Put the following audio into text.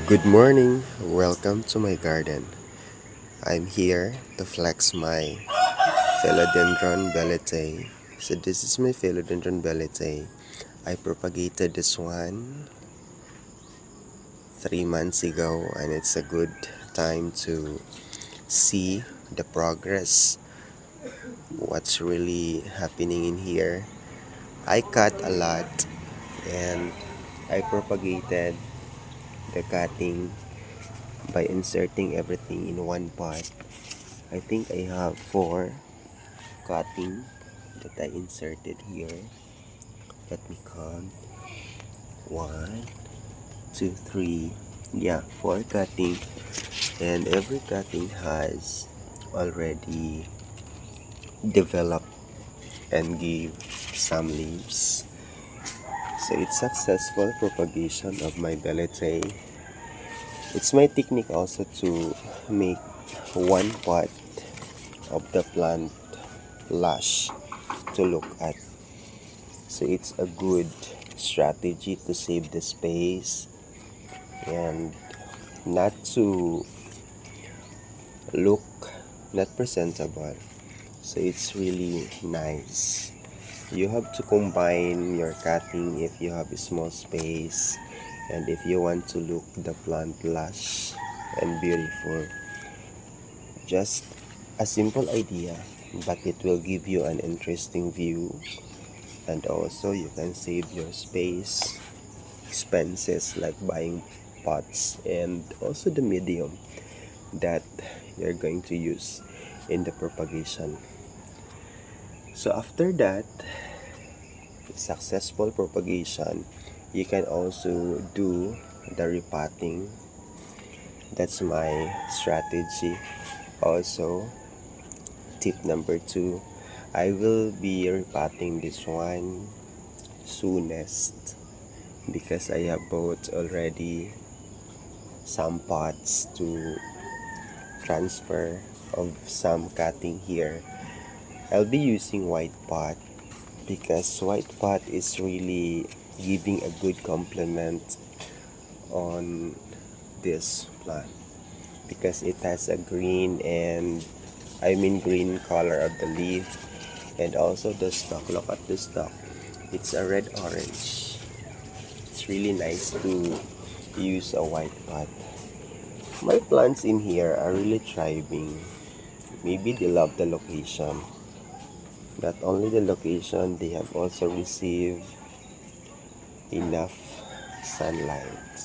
Good morning. Welcome to my garden. I'm here to flex my Philodendron Belete. So this is my Philodendron Belete. I propagated this one 3 months ago, and it's a good time to see the progress, what's really happening in here. I cut a lot and I propagated the cutting by inserting everything in one pot. I think I have 4 cutting that I inserted here. Let me count. 1, 2, 3. Yeah, 4 cutting, and every cutting has already developed and give some leaves. So it's successful propagation of my belete. It's my technique also to make one pot of the plant lush to look at. So it's a good strategy to save the space and not to look not presentable. So it's really nice. You have to combine your cutting if you have a small space and if you want to look the plant lush and beautiful. Just a simple idea, but it will give you an interesting view, and also you can save your space expenses like buying pots and also the medium that you're going to use in the propagation. So after that successful propagation, you can also do the repotting. That's my strategy. Also, tip number 2, I will be repotting this one soonest because I have bought already some pots to transfer of some cutting here. I'll be using white pot because white pot is really giving a good complement on this plant because it has a green and green color of the leaf, and also the stalk. Look at the stalk, it's a red orange. It's really nice to use a white pot. My plants in here are really thriving. Maybe they love the location. Not only the location, they have also received enough sunlight.